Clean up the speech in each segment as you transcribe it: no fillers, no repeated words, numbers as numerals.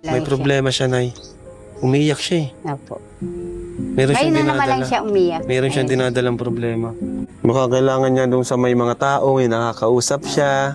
May problema siya, Nay. Umiiyak siya eh. Opo. Meron Ngayon siyang na naman lang dinadala. siya umiyak. Meron siyang dinadalang problema. Baka kailangan niya doon sa may mga tao, may nakakausap siya.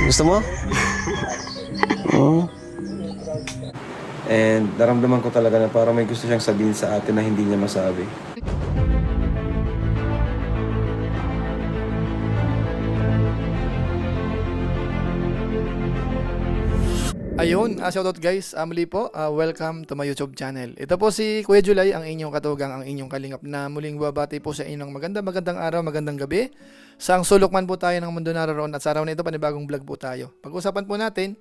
Gusto mo? And naramdaman ko talaga na parang may gusto siyang sabihin sa atin na hindi niya masabi. Ayun, shoutout guys, muli po, welcome to my YouTube channel. Ito po si Kuya July, ang inyong katugang, ang inyong kalingap na muling babati po sa inyong magandang araw, magandang gabi. Saang sulok man po tayo ng mundo naroon at sa araw na ito, panibagong vlog po tayo. Pag-usapan po natin,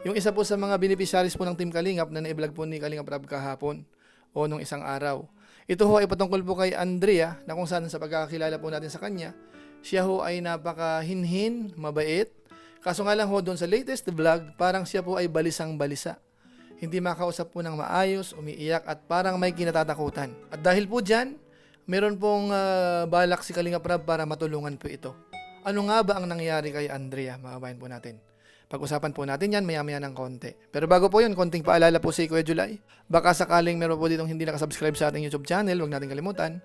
yung isa po sa mga beneficiaries po ng Team Kalingap na na-vlog po ni Kalingap Rob kahapon o nung isang araw. Ito ho ay patungkol po kay Andrea na kung saan sa pagkakakilala po natin sa kanya, siya ho ay napaka-hinhin, mabait. Kaso nga lang ho doon sa latest vlog, parang siya po ay balisang-balisa. Hindi makausap po ng maayos, umiiyak at parang may kinatatakutan. At dahil po dyan, meron pong balak si Kalingap Rob para matulungan po ito. Ano nga ba ang nangyari kay Andrea? Makabayan po natin. Pag-usapan po natin yan maya-maya ng konti. Pero bago po yun, konting paalala po si Kuya July. Baka sakaling meron po ditong hindi nakasubscribe sa ating YouTube channel, huwag natin kalimutan.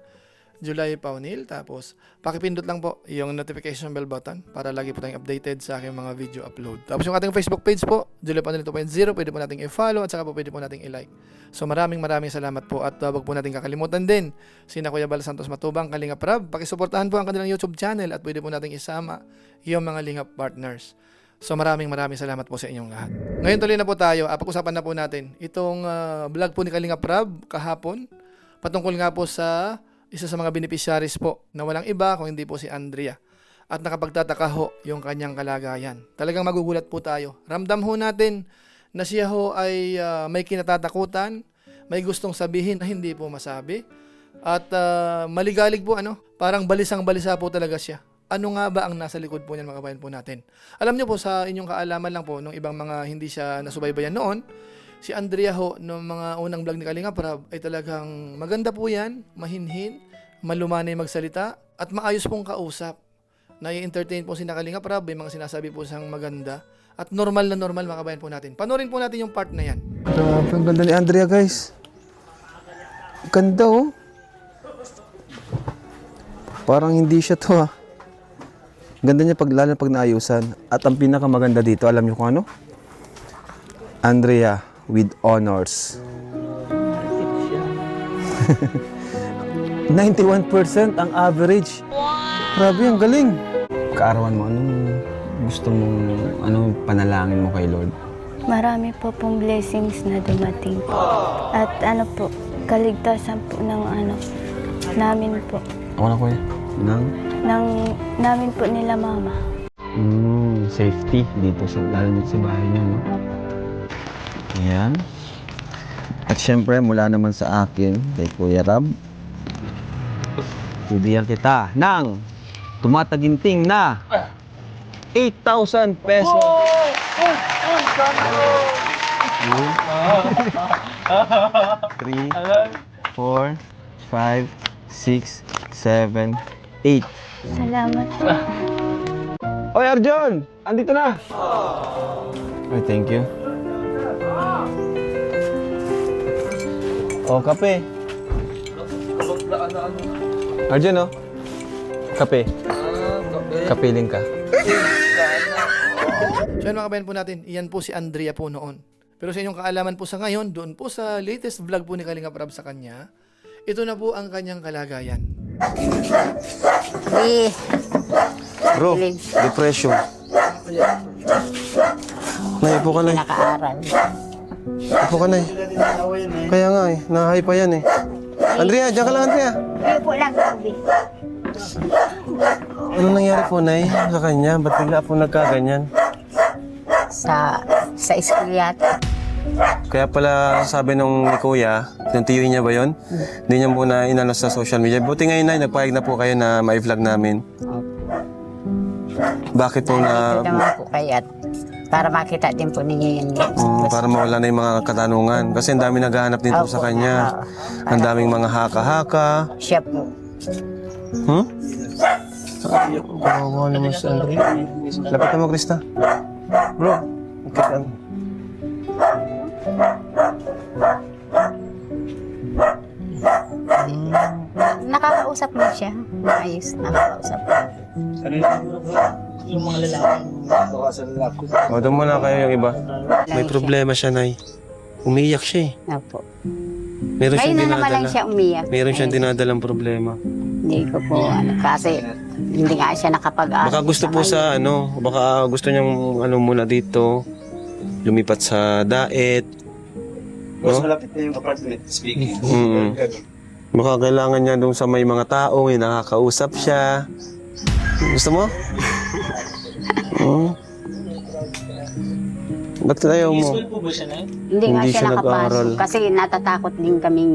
July Paunil, tapos pakipindot lang po yung notification bell button para lagi po tayong updated sa aking mga video upload. Tapos yung ating Facebook page po, July Paunil 2.0, pwede po nating i-follow at saka po pwede po nating i-like. So maraming salamat po at wag po nating kakalimutan din sina Kuya Bal Santos Matubang, Kalingap Rob. Pakisuportahan po ang kanilang YouTube channel at pwede po nating isama yung mga Lingap partners. So maraming salamat po sa inyong lahat. Ngayon tuloy na po tayo, pag-usapan na po natin itong vlog po ni Kalingap Rob kahapon, patungkol nga po sa isa sa mga beneficiaries po na walang iba kung hindi po si Andrea. At nakapagtataka ho yung kanyang kalagayan. Talagang magugulat po tayo. Ramdam ho natin na siya ho ay may kinatatakutan, may gustong sabihin na hindi po masabi. At maligalig po parang balisang-balisa po talaga siya. Ano nga ba ang nasa likod po niyan mga kabayan po natin? Alam niyo po sa inyong kaalaman lang po nung ibang mga hindi siya nasubaybayan noon, si Andrea ho, noong mga unang vlog ni Kalingap Rob ay talagang maganda po yan, mahinhin, malumanay magsalita, at maayos pong kausap. Na-entertain po si Kalingap Rob, may mga sinasabi po siyang maganda, at normal na normal mga kabayan po natin. Panoorin po natin yung part na yan. Grabe, ang ganda ni Andrea, guys. Ganda, oh. Parang hindi siya to, ah. Ganda niya lalo pag naayusan. At ang pinakamaganda dito, alam niyo kung ano? Andrea with honors. 91% ang average. Grabe, ang galing. Kaarawan mo, anong gusto mong, anong panalangin mo kay Lord? Marami po pong blessings na dumating po. At kaligtasan po ng namin po. Ako na, kuya. Namin po nila mama. Safety dito lalo dito sa bahay niya, no? Ayan. At syempre, mula naman sa akin, kay Kuya Rob, bibigyan kita ng tumataginting na 8,000 pesos. 3, 4, 5, 6, 7, 8. Salamat po. Oy, Arjon! Andito na! Ay, thank you. Oh, kape. Arjon, oh. Kape. Kapiling ka. So yun mga kabayan po natin, iyan po si Andrea po noon. Pero sa inyong kaalaman po sa ngayon, doon po sa latest vlog po ni Kalingap Rob sa kanya, ito na po ang kanyang kalagayan. Bro, depression. Nay, upo ka na. Nakaaral. Upo ka na. Kaya nga nahay pa yan . Andrea, diyan ka lang, Andrea. Upo lang, sabi. Ano nangyari po, Nay, sa kanya? Ba't bigla po nagkaganyan? Sa school yata. Kaya pala sabi nung ni Kuya, yung tiyo niya ba yun? Hindi niya muna inano sa social media. Buti ngayon, Nay, nagpahig na po kayo na ma-vlog namin. Bakit po na... Ito naman po kayo at para makita din po ninyo yun. para mawala na yung mga katanungan. Kasi ang dami naghahanap din po sa kanya. Ang daming mga haka-haka. Siya po. Kawawa naman si Andrea. Lapit mo, Krista. Bro, okay. Nakakausap mo siya. Maayos, nakakausap mo. Yung mga lalaki. O, doon muna kayo yung iba. May problema siya, Nay. Umiiyak siya eh. Opo. Meron Ngayon siyang na naman lang dinadala. siya umiyak. Meron siyang Eh, dinadalang problema. Hindi ko po, kasi hindi nga siya nakapag-aral. Baka gusto po sa baka gusto niyang muna dito, lumipat sa daet. Mas No? malapit na yung apartment. Speaking. Baka kailangan niya doon sa may mga tao, may nakakausap siya. Gusto mo? Ba't ayaw mo? School po ba siya na? Hindi nga Hindi siya siya nakapasok. nag-aaral. Kasi natatakot din kaming,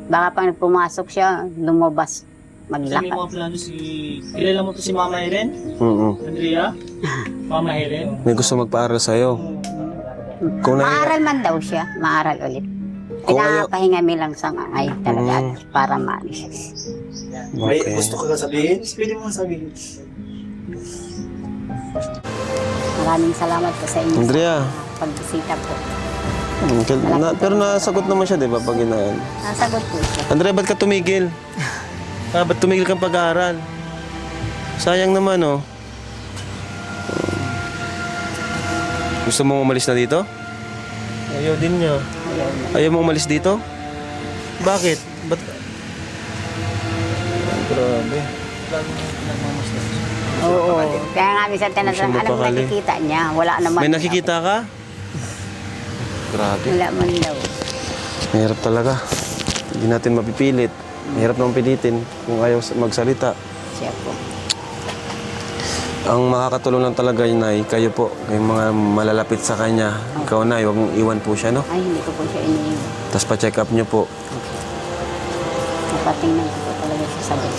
baka pag pumasok siya, lumabas, Kasi may maglakad. mga plano kilala mo to si Mama Helen? Andrea? Mama Helen? May gusto magpaaral sa'yo. Kung na Maaral man daw siya, maaral ulit. Kung ayaw- Pinapahinga mi lang sa ngayon talaga para maalis. May Okay. gusto ka sabihin? Pwede mo sabihin. Maraming salamat po sa inyo Andrea. sa pagbisita po. Pero nasagot naman siya, di ba, pag inaan? Nasagot po siya. Andrea, ba't ka tumigil? Ba't tumigil kang pag-aaral? Sayang naman, oh. Gusto mo umalis na dito? Ayaw din niya. Ayaw mo umalis dito? Bakit? Ba't? Grabe. Oo. Kaya nga minsan Gusto tinatanong, mo anong pakali? nakikita niya? Wala naman. May nakikita ka? Grabe. Wala man daw. Mahirap talaga. Hindi natin mapipilit. Mahirap naman pilitin kung ayaw magsalita. Siya po. Ang makakatulong lang talaga yun ay kayo po, yung mga malalapit sa kanya. Ikaw na, huwag mong iwan po siya, no? Ay, hindi ko po siya iniiwan. Tapos pa-check up niyo po. Napatingnan ko po talaga siya sa bed.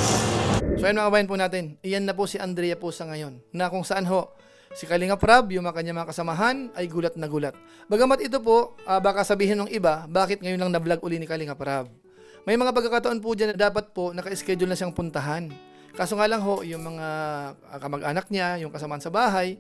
So ayun mga kabayan po natin, iyan na po si Andrea po sa ngayon, na kung saan ho, si Kalinga Prab, yung mga kanya mga kasamahan, ay gulat na gulat. Bagamat ito po, baka sabihin ng iba, bakit ngayon lang na-vlog uli ni Kalinga Prab? May mga pagkakataon po dyan na dapat po naka-schedule na siyang puntahan. Kaso nga lang ho, yung mga kamag-anak niya, yung kasamaan sa bahay,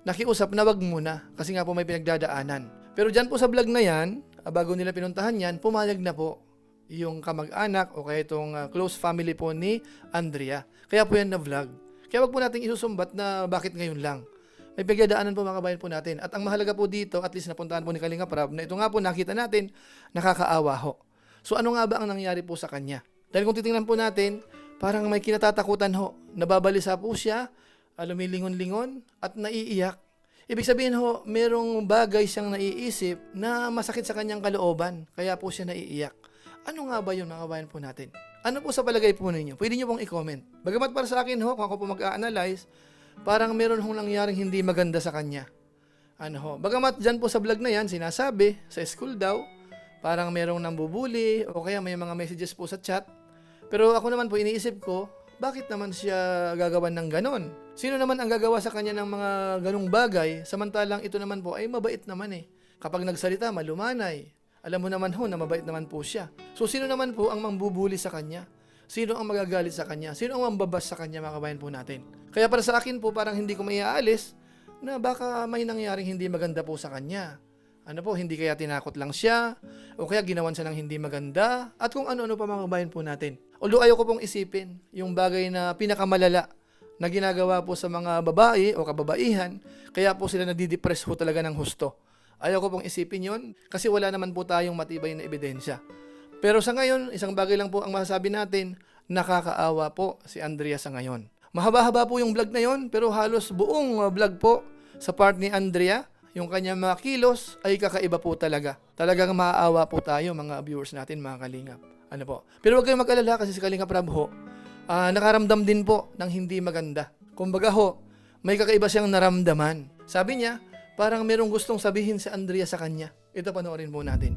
nakiusap na wag muna kasi nga po may pinagdadaanan. Pero dyan po sa vlog na yan, bago nila pinuntahan yan, pumayag na po yung kamag-anak o kaya itong close family po ni Andrea. Kaya po yan na vlog. Kaya wag po natin isusumbat na bakit ngayon lang. May pinagdadaanan po mga kabayan po natin. At ang mahalaga po dito, at least napuntahan po ni Kalinga Prab, na ito nga po nakita natin, nakakaawa ho. So ano nga ba ang nangyari po sa kanya? Dahil kung titingnan po natin, parang may kinatatakutan ho. Nababalisa po siya, lumilingon-lingon at naiiyak. Ibig sabihin ho, merong bagay siyang naiisip na masakit sa kanyang kalooban. Kaya po siya naiiyak. Ano nga ba yun mga kabayan po natin? Ano po sa palagay po ninyo? Pwede nyo pong i-comment. Bagamat para sa akin ho, kung ako po mag-a-analyze, parang meron hong nangyaring hindi maganda sa kanya. Ano ho? Bagamat dyan po sa vlog na yan, sinasabi, sa school daw, parang merong nambubuli o kaya may mga messages po sa chat. Pero ako naman po iniisip ko, bakit naman siya gagawan ng ganon? Sino naman ang gagawa sa kanya ng mga ganong bagay, samantalang ito naman po ay mabait naman eh. Kapag nagsalita, malumanay. Alam mo naman ho na mabait naman po siya. So sino naman po ang mambubuli sa kanya? Sino ang magagalit sa kanya? Sino ang mambabas sa kanya mga kabayan po natin? Kaya para sa akin po parang hindi ko maiaalis na baka may nangyaring hindi maganda po sa kanya. Ano po, hindi kaya tinakot lang siya o kaya ginawan siya ng hindi maganda at kung ano-ano pa mga kabayan po natin. Although ayaw ko pong isipin yung bagay na pinakamalala na ginagawa po sa mga babae o kababaihan kaya po sila nadidepress ho talaga ng husto. Ayaw ko pong isipin yon kasi wala naman po tayong matibay na ebidensya. Pero sa ngayon, isang bagay lang po ang masasabi natin, nakakaawa po si Andrea sa ngayon. Mahaba-haba po yung vlog na yon pero halos buong vlog po sa part ni Andrea, yung kanyang mga kilos ay kakaiba po talaga. Talagang maaawa po tayo mga viewers natin, mga kalingap. Ano po? Pero huwag kayong mag-alala kasi si Kalinga Prab ho, nakaramdam din po ng hindi maganda. Kumbaga ho, may kakaiba siyang naramdaman. Sabi niya, parang merong gustong sabihin si Andrea sa kanya. Ito panoorin po natin.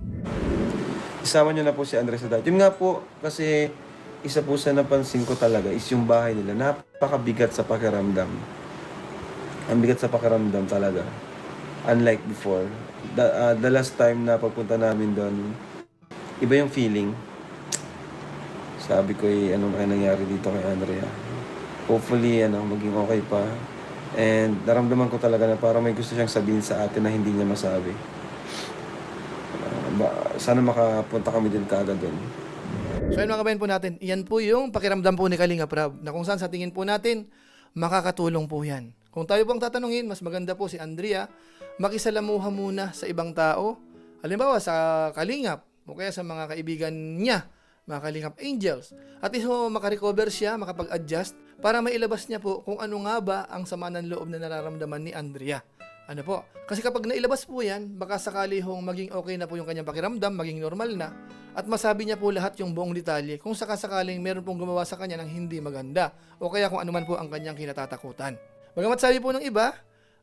Isama niyo na po si Andres sa dati. Yun nga po, kasi isa po sa napansin ko talaga is yung bahay nila. Napakabigat sa pakiramdam. Ang bigat sa pakiramdam talaga. Unlike before. The last time na pagpunta namin doon, iba yung feeling. Sabi ko, anong kaya nangyari dito kay Andrea? Hopefully, maging okay pa. And naramdaman ko talaga na parang may gusto siyang sabihin sa atin na hindi niya masabi. Sana makapunta kami din kaagad doon. So yun mga kabayan po natin, iyan po yung pakiramdam po ni Kalinga Prab na kung saan sa tingin po natin, makakatulong po yan. Kung tayo pong tatanungin, mas maganda po si Andrea, makisalamuha muna sa ibang tao. Halimbawa sa Kalingap o kaya sa mga kaibigan niya, mga Kalingap Angels. At least makarecover siya, makapag-adjust para mailabas niya po kung ano nga ba ang sama ng loob na nararamdaman ni Andrea. Ano po? Kasi kapag nailabas po yan, baka sakali hong maging okay na po yung kanyang pakiramdam, maging normal na, at masabi niya po lahat yung buong detalye kung sakasakaling meron pong gumawa sa kanya ng hindi maganda o kaya kung anuman po ang kanyang kinatatakutan. Bagamat sabi po ng iba,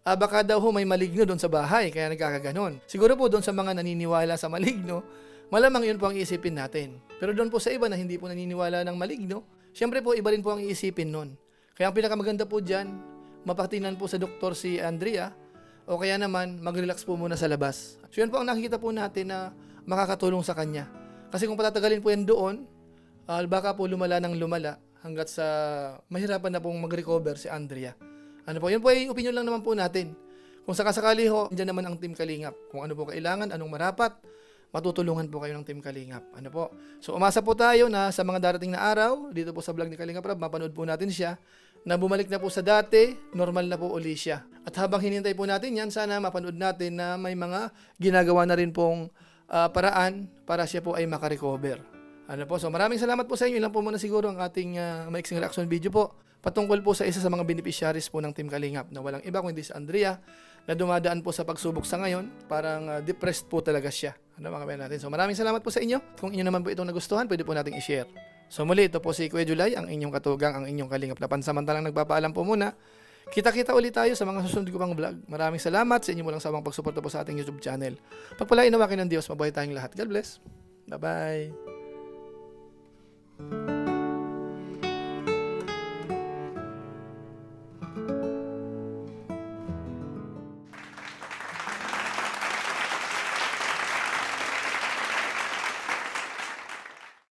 baka daw ho may maligno doon sa bahay kaya nagkakaganon. Siguro po doon sa mga naniniwala sa maligno, malamang yun po ang iisipin natin. Pero doon po sa iba na hindi po naniniwala ng maligno, syempre po iba rin po ang iisipin nun. Kaya ang pinakamaganda po dyan, mapatingnan po sa doktor si Andrea, o kaya naman, mag-relax po muna sa labas. So yun po ang nakikita po natin na makakatulong sa kanya. Kasi kung patatagalin po yan doon, baka po lumala ng lumala hanggat sa mahirapan na pong mag-recover si Andrea. Ano po, yun po ay opinion lang naman po natin. Kung sakasakali ho, dyan naman ang Team Kalingap. Kung ano po kailangan, anong marapat, matutulungan po kayo ng Team Kalingap. Ano po? So umasa po tayo na sa mga darating na araw, dito po sa vlog ni Kalingap Rab, mapanood po natin siya, na bumalik na po sa dati, normal na po uli siya. At habang hinintay po natin yan, sana mapanood natin na may mga ginagawa na rin pong paraan para siya po ay makarecover. Ano po? So maraming salamat po sa inyo. Ilan po muna siguro ang ating maiksing reaction video po patungkol po sa isa sa mga beneficiaries po ng Team Kalingap na walang iba kundi si Andrea na dumadaan po sa pagsubok sa ngayon. Parang depressed po talaga siya. Ano mga kabayan natin? So maraming salamat po sa inyo. Kung inyo naman po itong nagustuhan, pwede po nating i-share. So muli, ito po si Kuya July, ang inyong katugang, ang inyong Kalingap na pansamantalang nagpapaalam po muna. Kita-kita ulit tayo sa mga susunod ko pang vlog. Maraming salamat sa inyo walang sawang pagsuporta po sa ating YouTube channel. Pagpalain nawakin ng Diyos, mabuhay tayong lahat. God bless. Bye-bye.